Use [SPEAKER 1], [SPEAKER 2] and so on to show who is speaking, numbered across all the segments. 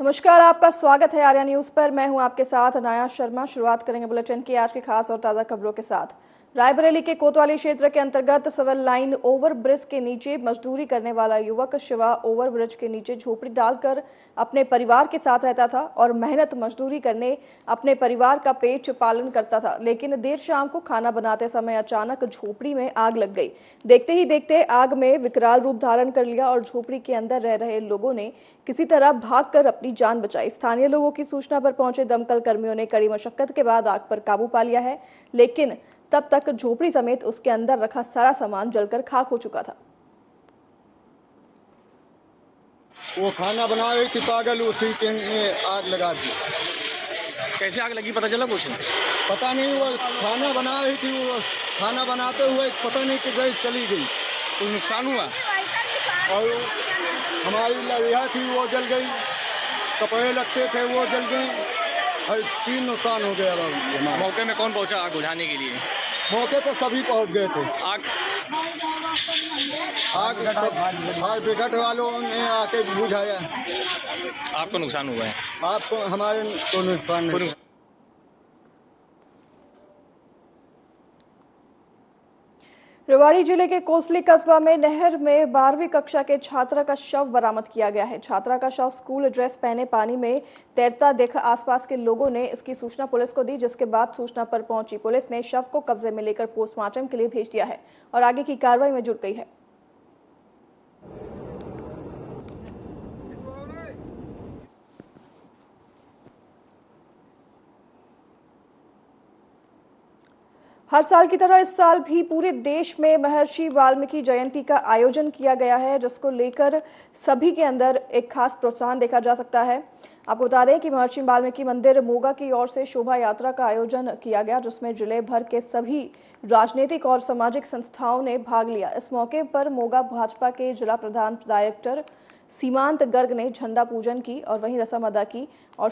[SPEAKER 1] नमस्कार, आपका स्वागत है आर्या न्यूज पर। मैं हूं आपके साथ अनाया शर्मा। शुरुआत करेंगे बुलेटिन की आज की खास और ताजा खबरों के साथ। रायबरेली के कोतवाली क्षेत्र के अंतर्गत सिविल लाइन ओवर ब्रिज के नीचे मजदूरी करने वाला युवक शिवा ओवर ब्रिज के नीचे झोपड़ी डालकर अपने परिवार के साथ रहता था और मेहनत मजदूरी करने अपने परिवार का पेट पालन करता था। लेकिन देर शाम को खाना बनाते समय अचानक झोपड़ी में आग लग गई। देखते ही देखते आग में विकराल रूप धारण कर लिया और झोपड़ी के अंदर रह रहे लोगों ने किसी तरह भागकर अपनी जान बचाई। स्थानीय लोगों की सूचना पर पहुंचे दमकल कर्मियों ने कड़ी मशक्कत के बाद आग पर काबू पा लिया है, लेकिन तब तक झोपड़ी समेत उसके अंदर रखा सारा सामान जलकर खाक हो चुका था।
[SPEAKER 2] वो खाना बना रही थी पागल, उसी के आग लगा दी।
[SPEAKER 3] कैसे आग लगी पता चला? कुछ
[SPEAKER 2] पता नहीं, वो खाना बना रही थी, वो खाना बनाते हुए पता नहीं कि गैस चली गई।
[SPEAKER 3] कुछ नुकसान हुआ?
[SPEAKER 2] और हमारी लड़िया थी वो जल गई, कपड़े लगते थे वो जल गए, और 3 नुकसान हो गया।
[SPEAKER 3] मौके में कौन पहुंचा आग बुझाने के लिए?
[SPEAKER 2] मौके पर सभी पहुंच गए थे।
[SPEAKER 3] आग
[SPEAKER 2] फायर ब्रिगेड वालों ने आके बुझाया।
[SPEAKER 3] आपको नुकसान हुआ है?
[SPEAKER 2] आपको हमारे को नुकसान नहीं।
[SPEAKER 1] रेवाड़ी जिले के कोसली कस्बा में नहर में 12वीं कक्षा के छात्रा का शव बरामद किया गया है। छात्रा का शव स्कूल ड्रेस पहने पानी में तैरता देखा आसपास के लोगों ने इसकी सूचना पुलिस को दी, जिसके बाद सूचना पर पहुंची पुलिस ने शव को कब्जे में लेकर पोस्टमार्टम के लिए भेज दिया है और आगे की कार्रवाई में जुट गई है। हर साल की तरह इस साल भी पूरे देश में महर्षि वाल्मीकि जयंती का आयोजन किया गया है, जिसको लेकर सभी के अंदर एक खास प्रोत्साहन देखा जा सकता है। आपको बता दें कि महर्षि वाल्मीकि मंदिर मोगा की ओर से शोभा यात्रा का आयोजन किया गया, जिसमें जिले भर के सभी राजनीतिक और सामाजिक संस्थाओं ने भाग लिया। इस मौके पर मोगा भाजपा के जिला प्रधान डायरेक्टर सीमांत गर्ग ने झंडा पूजन की और वहीं रस्म अदा की और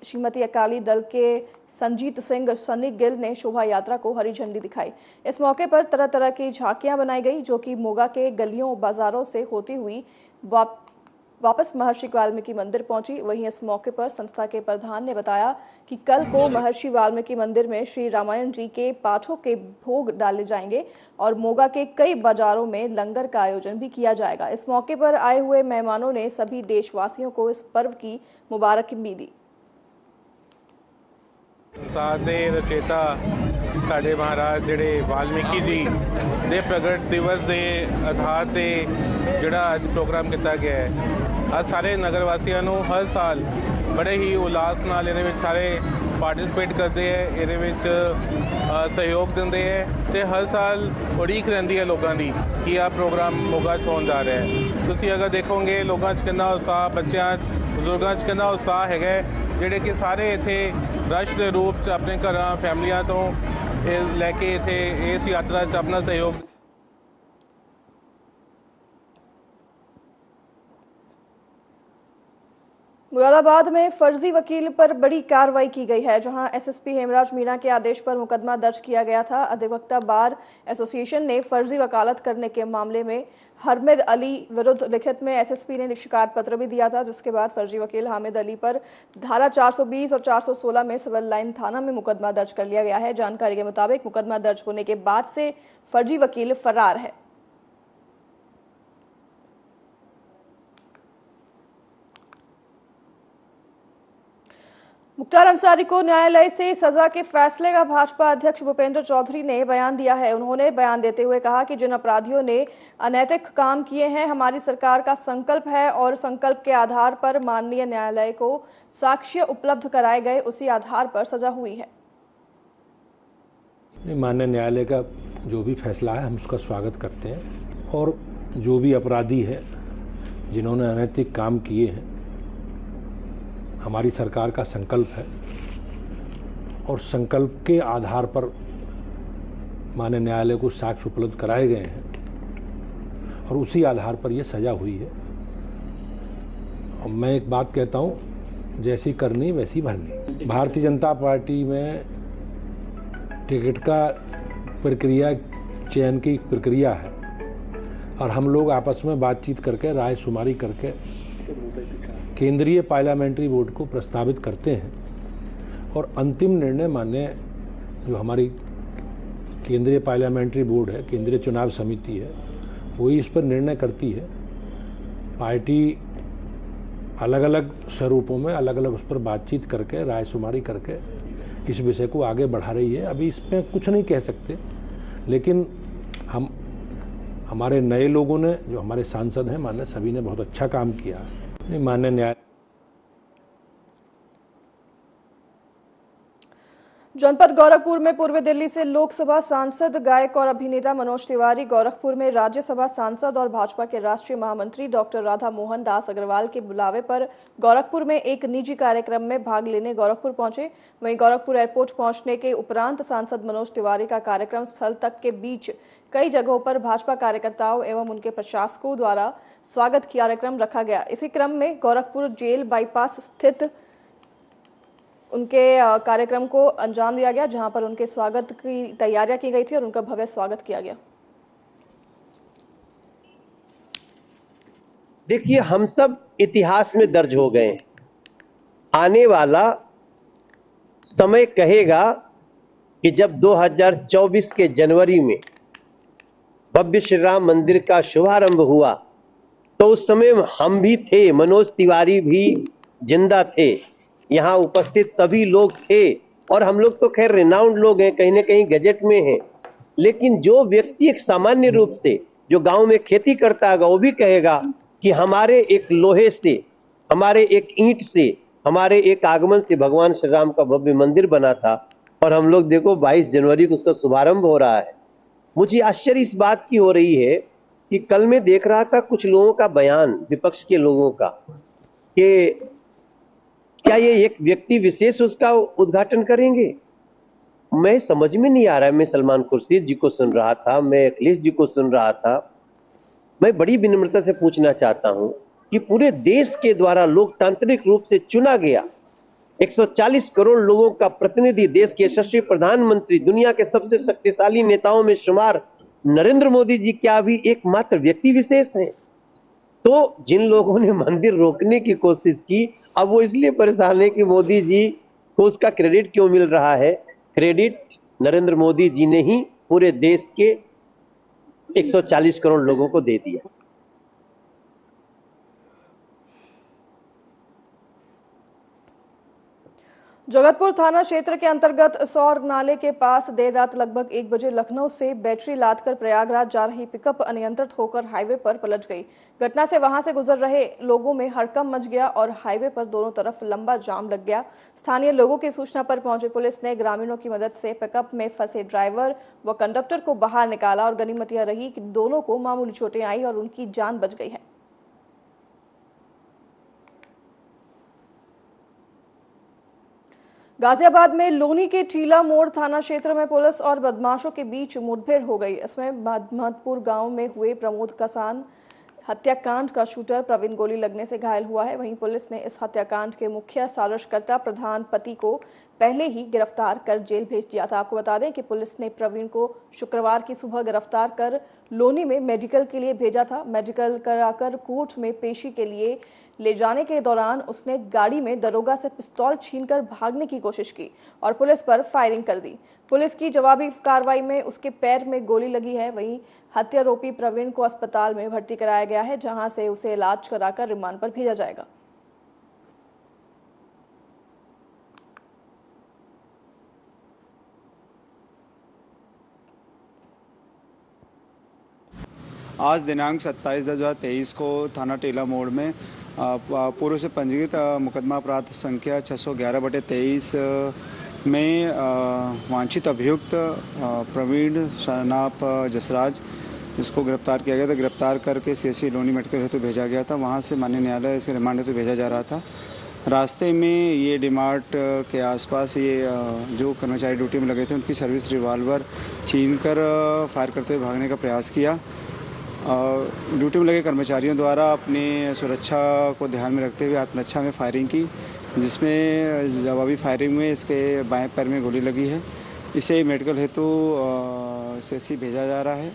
[SPEAKER 1] श्रीमती अकाली दल के संजीत सिंह सन्नी गिल ने शोभा यात्रा को हरी झंडी दिखाई। इस मौके पर तरह तरह की झांकियां बनाई गई, जो कि मोगा के गलियों बाजारों से होती हुई वापस महर्षि वाल्मीकि मंदिर पहुंची। वहीं इस मौके पर संस्था के प्रधान ने बताया कि कल को महर्षि वाल्मीकि मंदिर में श्री रामायण जी के पाठों के भोग डाले जाएंगे और मोगा के कई बाजारों में लंगर का आयोजन भी किया जाएगा। इस मौके पर आए हुए मेहमानों ने सभी देशवासियों को इस पर्व की मुबारकबादी दी।
[SPEAKER 4] साडे रचेता साडे महाराज जिहड़े वाल्मीकि जी दे प्रगट दिवस के आधार ते जिहड़ा अज प्रोग्राम किया गया है। अज सारे नगर वासियों नूं हर साल बड़े ही उल्लास नाल इहदे विच सारे पार्टिसिपेट करते हैं, इहदे विच सहयोग दिंदे हैं ते हर साल उड़ीक रहिंदी है लोगों की कि यह प्रोग्राम मोगा च होण जा रहा है। तुसीं अगर देखोगे लोगों च कितना उत्साह, बच्चों बजुर्गों च कितना उत्साह है, जिहड़े कि सारे इत्थे रश के रूप च अपने घर फैमिलियां तो लैके इत्थे इस यात्रा च अपना सहयोग।
[SPEAKER 1] मुरादाबाद में फर्जी वकील पर बड़ी कार्रवाई की गई है, जहां एसएसपी हेमराज मीणा के आदेश पर मुकदमा दर्ज किया गया था। अधिवक्ता बार एसोसिएशन ने फर्जी वकालत करने के मामले में हामिद अली विरुद्ध लिखित में एसएसपी ने शिकायत पत्र भी दिया था, जिसके बाद फर्जी वकील हामिद अली पर धारा 420 और 416 में सिविल लाइन थाना में मुकदमा दर्ज कर लिया गया है। जानकारी के मुताबिक मुकदमा दर्ज होने के बाद से फर्जी वकील फरार है। मुख्तार अंसारी को न्यायालय से सजा के फैसले का भाजपा अध्यक्ष भूपेंद्र चौधरी ने बयान दिया है। उन्होंने बयान देते हुए कहा कि जिन अपराधियों ने अनैतिक काम किए हैं, हमारी सरकार का संकल्प है और संकल्प के आधार पर माननीय न्यायालय को साक्ष्य उपलब्ध कराए गए, उसी आधार पर सजा हुई है।
[SPEAKER 5] माननीय न्यायालय का जो भी फैसला है हम उसका स्वागत करते हैं और जो भी अपराधी है जिन्होंने अनैतिक काम किए हैं, हमारी सरकार का संकल्प है और संकल्प के आधार पर माननीय न्यायालय को साक्ष्य उपलब्ध कराए गए हैं और उसी आधार पर यह सजा हुई है। और मैं एक बात कहता हूं, जैसी करनी वैसी भरनी। भारतीय जनता पार्टी में टिकट का प्रक्रिया चयन की प्रक्रिया है और हम लोग आपस में बातचीत करके राय शुमारी करके केंद्रीय पार्लियामेंट्री बोर्ड को प्रस्तावित करते हैं और अंतिम निर्णय माननीय जो हमारी केंद्रीय पार्लियामेंट्री बोर्ड है, केंद्रीय चुनाव समिति है, वही इस पर निर्णय करती है। पार्टी अलग अलग स्वरूपों में अलग अलग उस पर बातचीत करके, रायशुमारी करके इस विषय को आगे बढ़ा रही है। अभी इसमें कुछ नहीं कह सकते, लेकिन हमारे नए लोगों ने, जो हमारे सांसद हैं माननीय, सभी ने बहुत अच्छा काम किया है। माननीय न्याय
[SPEAKER 1] जनपद गोरखपुर में पूर्व दिल्ली से लोकसभा सांसद, गायक और अभिनेता मनोज तिवारी गोरखपुर में राज्यसभा सांसद और भाजपा के राष्ट्रीय महामंत्री डॉक्टर राधा मोहन दास अग्रवाल के बुलावे पर गोरखपुर में एक निजी कार्यक्रम में भाग लेने गोरखपुर पहुंचे। वहीं गोरखपुर एयरपोर्ट पहुंचने के उपरांत सांसद मनोज तिवारी का कार्यक्रम स्थल तक के बीच कई जगहों पर भाजपा कार्यकर्ताओं एवं उनके प्रशासकों द्वारा स्वागत कार्यक्रम रखा गया। इसी क्रम में गोरखपुर जेल बाईपास स्थित उनके कार्यक्रम को अंजाम दिया गया, जहां पर उनके स्वागत की तैयारियां की गई थी और उनका भव्य स्वागत किया गया।
[SPEAKER 6] देखिए, हम सब इतिहास में दर्ज हो गए। आने वाला समय कहेगा कि जब 2024 के जनवरी में भव्य श्री राम मंदिर का शुभारंभ हुआ तो उस समय हम भी थे, मनोज तिवारी भी जिंदा थे, यहाँ उपस्थित सभी लोग थे। और हम लोग तो खैर रिनाउंड लोग हैं, कहीं ना कहीं गजट में हैं, लेकिन जो व्यक्ति एक सामान्य रूप से जो गांव में खेती करता है वो भी कहेगा कि हमारे एक लोहे से, हमारे एक ईंट से, हमारे एक आगमन से भगवान श्री राम का भव्य मंदिर बना था। और हम लोग देखो 22 जनवरी को उसका शुभारंभ हो रहा है। मुझे आश्चर्य इस बात की हो रही है कि कल मैं देख रहा था कुछ लोगों का बयान, विपक्ष के लोगों का, कि क्या ये एक व्यक्ति विशेष उसका उद्घाटन करेंगे। मैं समझ में नहीं आ रहा है। मैं सलमान खुर्शीद जी को सुन रहा था, मैं अखिलेश जी को सुन रहा था। मैं बड़ी विनम्रता से पूछना चाहता हूं कि पूरे देश के द्वारा लोकतांत्रिक रूप से चुना गया 140 करोड़ लोगों का प्रतिनिधि, देश के यशस्वी प्रधानमंत्री, दुनिया के सबसे शक्तिशाली नेताओं में शुमार नरेंद्र मोदी जी क्या अभी एकमात्र व्यक्ति विशेष हैं? तो जिन लोगों ने मंदिर रोकने की कोशिश की, अब वो इसलिए परेशान है कि मोदी जी को उसका क्रेडिट क्यों मिल रहा है। क्रेडिट नरेंद्र मोदी जी ने ही पूरे देश के 140 करोड़ लोगों को दे दिया।
[SPEAKER 1] जगतपुर थाना क्षेत्र के अंतर्गत सौर नाले के पास देर रात लगभग 1 बजे लखनऊ से बैटरी लादकर प्रयागराज जा रही पिकअप अनियंत्रित होकर हाईवे पर पलट गई। घटना से वहां से गुजर रहे लोगों में हड़कंप मच गया और हाईवे पर दोनों तरफ लंबा जाम लग गया। स्थानीय लोगों की सूचना पर पहुंचे पुलिस ने ग्रामीणों की मदद से पिकअप में फंसे ड्राइवर व कंडक्टर को बाहर निकाला और गनीमत यह रही कि दोनों को मामूली चोटें आई और उनकी जान बच गई है। गाजियाबाद में लोनी के टीला मोड़ थाना क्षेत्र में पुलिस और बदमाशों के बीच मुठभेड़ हो गई। इसमें महमदपुर गांव में हुए प्रमोद कसान हत्याकांड का शूटर प्रवीण गोली लगने से घायल हुआ है। वहीं पुलिस ने इस हत्याकांड के मुख्य साजिशकर्ता प्रधान पति को पहले ही गिरफ्तार कर जेल भेज दिया था। आपको बता दें कि पुलिस ने प्रवीण को शुक्रवार की सुबह गिरफ्तार कर लोनी में मेडिकल के लिए भेजा था। मेडिकल कराकर कोर्ट में पेशी के लिए ले जाने के दौरान उसने गाड़ी में दरोगा से पिस्तौल छीनकर भागने की कोशिश की और पुलिस पर फायरिंग कर दी। पुलिस की जवाबी कार्रवाई में उसके पैर में गोली लगी है। वहीं हत्यारोपी प्रवीण को अस्पताल में भर्ती कराया गया है, जहां से उसे इलाज कराकर रिमांड पर भेजा जाएगा।
[SPEAKER 7] आज दिनांक 27/2023 को थाना टीला मोड़ में पूर्व से पंजीकृत मुकदमा अपराध संख्या 611/23 में वांछित अभियुक्त प्रवीण शनाप जसराज, जिसको गिरफ्तार किया गया था। गिरफ्तार करके सीएससी लोनी मेडिकल हेतु भेजा गया था। वहां से माननीय न्यायालय इसे रिमांड हेतु भेजा जा रहा था। रास्ते में ये डीमार्ट के आसपास ये जो कर्मचारी ड्यूटी में लगे थे उनकी सर्विस रिवॉल्वर छीनकर फायर करते हुए भागने का प्रयास किया। ड्यूटी में लगे कर्मचारियों द्वारा अपनी सुरक्षा को ध्यान में रखते हुए आत्मरक्षा में फायरिंग की, जिसमें जवाबी फायरिंग में इसके बाएं पैर में गोली लगी है। इसे मेडिकल हेतु सीएससी भेजा जा रहा है।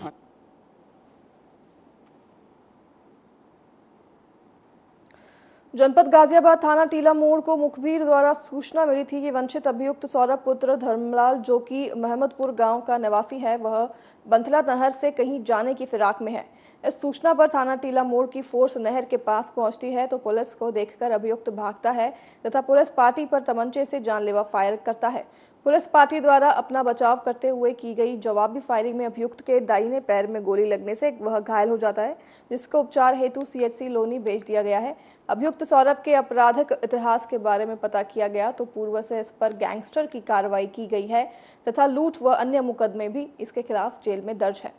[SPEAKER 1] जनपद गाजियाबाद थाना टीला मोड़ को मुखबिर द्वारा सूचना मिली थी कि वंचित अभियुक्त सौरभ पुत्र धर्मलाल, जो कि महमदपुर गांव का निवासी है, वह बंथला नहर से कहीं जाने की फिराक में है। इस सूचना पर थाना टीला मोड़ की फोर्स नहर के पास पहुंचती है तो पुलिस को देखकर अभियुक्त भागता है तथा पुलिस पार्टी पर तमंचे से जानलेवा फायर करता है। पुलिस पार्टी द्वारा अपना बचाव करते हुए की गई जवाबी फायरिंग में अभियुक्त के दाहिने पैर में गोली लगने से वह घायल हो जाता है, जिसको उपचार हेतु सीएचसी लोनी भेज दिया गया है। अभियुक्त सौरभ के आपराधिक इतिहास के बारे में पता किया गया तो पूर्व से इस पर गैंगस्टर की कार्रवाई की गई है तथा लूट व अन्य मुकदमे भी इसके खिलाफ जेल में दर्ज है।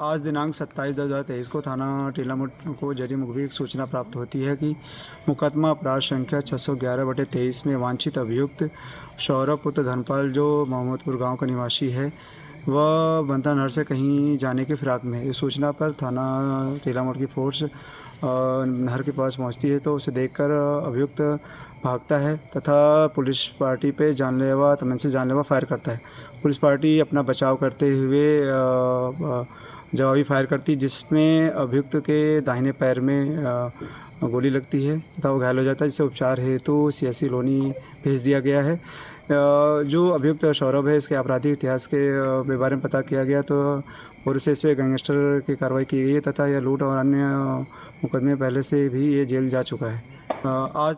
[SPEAKER 7] आज दिनांक 27/2023 को थाना टीला मोड़ को जरिए मुखबिर सूचना प्राप्त होती है कि मुकदमा अपराध संख्या 611/23 में वांछित अभियुक्त सौरभ पुत्र धर्मपाल, जो मोहम्मदपुर गांव का निवासी है, वह बंथा नहर से कहीं जाने के फिराक में है। इस सूचना पर थाना टीला मोड़ की फोर्स नहर के पास पहुंचती है तो उसे देखकर अभियुक्त भागता है तथा पुलिस पार्टी पे जानलेवा फायर करता है। पुलिस पार्टी अपना बचाव करते हुए जवाबी फायर करती, जिसमें अभियुक्त के दाहिने पैर में गोली लगती है तथा वो घायल हो जाता है, जिसे उपचार हेतु सीएचसी लोनी भेज दिया गया है। जो अभियुक्त सौरभ है, इसके आपराधिक इतिहास के बारे में पता किया गया तो और इस पर गैंगस्टर की कार्रवाई की गई है तथा यह लूट और अन्य मुकदमे पहले से भी ये जेल जा चुका है। आज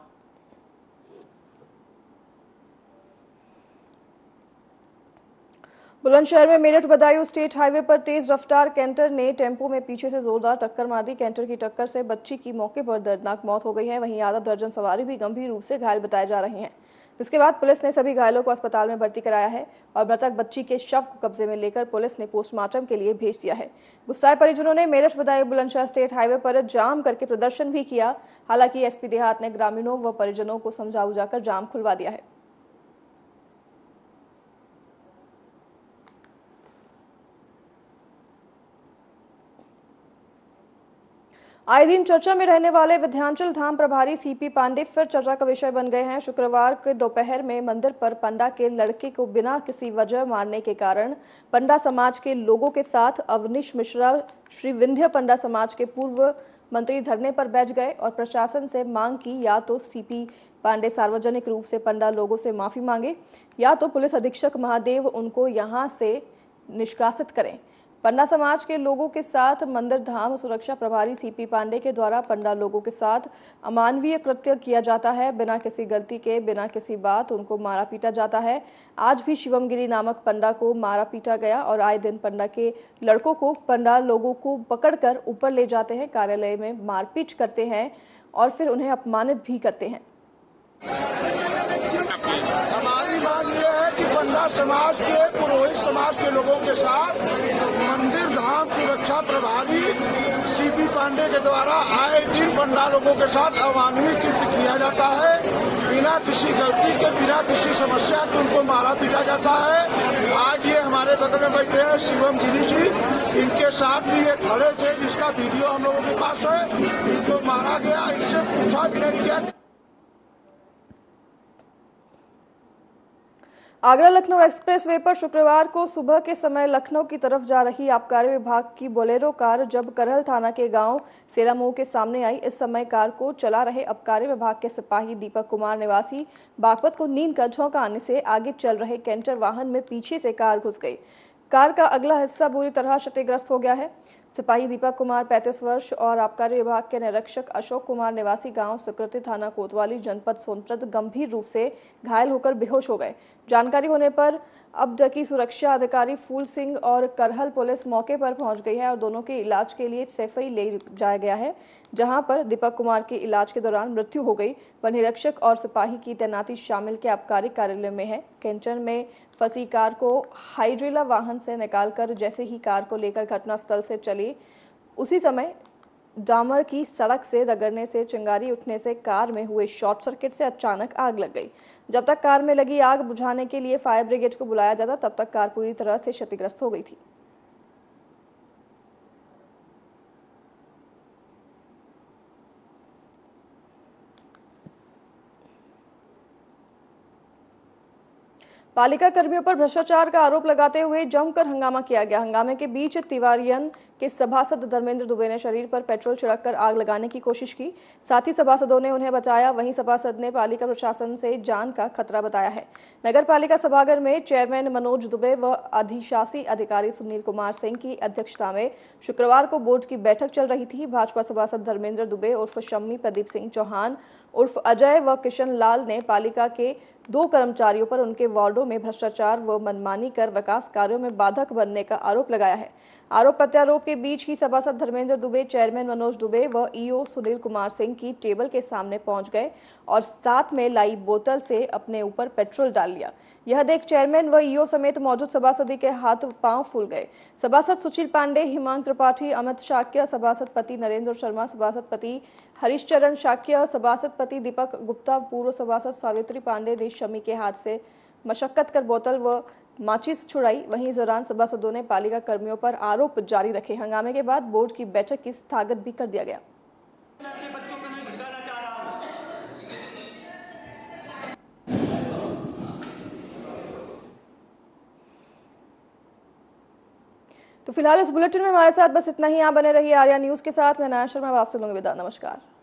[SPEAKER 1] बुलंदशहर में मेरठ बदायूं स्टेट हाईवे पर तेज रफ्तार कैंटर ने टेंपो में पीछे से जोरदार टक्कर मार दी। कैंटर की टक्कर से बच्ची की मौके पर दर्दनाक मौत हो गई है। वहीं आधा दर्जन सवारी भी गंभीर रूप से घायल बताए जा रहे हैं, जिसके बाद पुलिस ने सभी घायलों को अस्पताल में भर्ती कराया है और मृतक बच्ची के शव को कब्जे में लेकर पुलिस ने पोस्टमार्टम के लिए भेज दिया है। गुस्साए परिजनों ने मेरठ बदायूं बुलंदशहर स्टेट हाईवे पर जाम करके प्रदर्शन भी किया। हालांकि एसपी देहात ने ग्रामीणों व परिजनों को समझा बुझाकर जाम खुलवा दिया है। आए दिन चर्चा में रहने वाले विंध्याचल धाम प्रभारी सीपी पांडे फिर चर्चा का विषय बन गए हैं। शुक्रवार के दोपहर में मंदिर पर पंडा के लड़के को बिना किसी वजह मारने के कारण पंडा समाज के लोगों के साथ अवनीश मिश्रा, श्री विंध्य पंडा समाज के पूर्व मंत्री, धरने पर बैठ गए और प्रशासन से मांग की या तो सीपी पांडे सार्वजनिक रूप से पंडा लोगों से माफी मांगे या तो पुलिस अधीक्षक महादेव उनको यहां से निष्कासित करें। पंडा समाज के लोगों के साथ मंदिर धाम सुरक्षा प्रभारी सीपी पांडे के द्वारा पंडा लोगों के साथ अमानवीय कृत्य किया जाता है। बिना किसी गलती के, बिना किसी बात उनको मारा पीटा जाता है। आज भी शिवम गिरी नामक पंडा को मारा पीटा गया और आए दिन पंडा के लड़कों को पंडा लोगों को पकड़कर ऊपर ले जाते हैं, कार्यालय में मारपीट करते हैं और फिर उन्हें अपमानित भी करते हैं।
[SPEAKER 8] हमारी मांग ये है कि पंडा समाज के, पुरोहित समाज के लोगों के साथ मंदिर धाम सुरक्षा प्रभारी सीपी पांडे के द्वारा आए दिन पंडा लोगों के साथ अमानवीय कृत्य किया जाता है। बिना किसी गलती के, बिना किसी समस्या के उनको मारा पीटा जाता है। आज ये हमारे बगल में बैठे हैं शिवम गिरी जी, इनके साथ भी ये खड़े थे, जिसका वीडियो हम लोगों के पास है। इनको मारा गया, इनसे पूछा भी नहीं गया।
[SPEAKER 1] आगरा लखनऊ एक्सप्रेसवे पर शुक्रवार को सुबह के समय लखनऊ की तरफ जा रही आबकारी विभाग की बोलेरो कार जब करहल थाना के गांव सेलामऊ के सामने आई, इस समय कार को चला रहे आबकारी विभाग के सिपाही दीपक कुमार निवासी बागपत को नींद का झोंका आने से आगे चल रहे कैंटर वाहन में पीछे से कार घुस गई। कार का अगला हिस्सा बुरी तरह क्षतिग्रस्त हो गया है। सिपाही दीपक कुमार 35 वर्ष और आबकारी विभाग के निरीक्षक अशोक कुमार निवासी गांव सुकृति थाना कोतवाली जनपद सोनभद्र गंभीर रूप से घायल होकर बेहोश हो गए। जानकारी होने पर अबडकी सुरक्षा अधिकारी फूल सिंह और करहल पुलिस मौके पर पहुंच गई है और दोनों के इलाज के लिए सैफई ले जाया गया है, जहां पर दीपक कुमार के इलाज के दौरान मृत्यु हो गई। वह निरीक्षक और सिपाही की तैनाती शामिल के आबकारी कार्यालय में है। कैंटर में फंसी कार को हाइड्रेला वाहन से निकालकर जैसे ही कार को लेकर घटनास्थल से चली, उसी समय डामर की सड़क से रगड़ने से चिंगारी उठने से कार में हुए शॉर्ट सर्किट से अचानक आग लग गई। जब तक कार में लगी आग बुझाने के लिए फायर ब्रिगेड को बुलाया जाता, तब तक कार पूरी तरह से क्षतिग्रस्त हो गई थी। पालिका कर्मियों पर भ्रष्टाचार का आरोप लगाते हुए जमकर हंगामा किया गया। हंगामे के बीच तिवारियन के सभासद धर्मेंद्र दुबे ने शरीर पर पेट्रोल छिड़ककर आग लगाने की कोशिश की। साथ ही सभासदों ने उन्हें बचाया। वहीं सभासद ने पालिका प्रशासन से जान का खतरा बताया है। नगर पालिका सभागार में चेयरमैन मनोज दुबे व अधिशासी अधिकारी सुनील कुमार सिंह की अध्यक्षता में शुक्रवार को बोर्ड की बैठक चल रही थी। भाजपा सभासद धर्मेंद्र दुबे उर्फ शम्मी प्रदीप सिंह चौहान उर्फ अजय व किशन लाल ने पालिका के 2 कर्मचारियों पर उनके वार्डों में भ्रष्टाचार व मनमानी कर विकास कार्यों में बाधक बनने का आरोप लगाया है। आरोप प्रत्यारोप के बीच ही सभासद धर्मेंद्र दुबे, चेयरमैन मनोज दुबे व ईओ सुनील कुमार सिंह की टेबल के सामने पहुंच गए और साथ में लाई बोतल से अपने ऊपर पेट्रोल डाल लिया। यह देख चेयरमैन व ईओ समेत मौजूद सभासदी के हाथ पांव फूल गए। सभासद सुशील पांडे, हिमांत त्रिपाठी, अमित शाक्य, सभासद पति नरेंद्र शर्मा, सभासद पति हरीशचरण शाक्य, सभासद पति दीपक गुप्ता, पूर्व सभासद सावित्री पांडे ने शमी के हाथ से मशक्कत कर बोतल व माचिस छुड़ाई। वहीं इस दौरान सभासदों ने पालिका कर्मियों पर आरोप जारी रखे। हंगामे के बाद बोर्ड की बैठक की स्थगित भी कर दिया गया। तो फिलहाल इस बुलेटिन में हमारे साथ बस इतना ही। आप बने रहिए आर्या न्यूज के साथ। मैं नाया शर्मा आपसे लूंगी विदा। नमस्कार।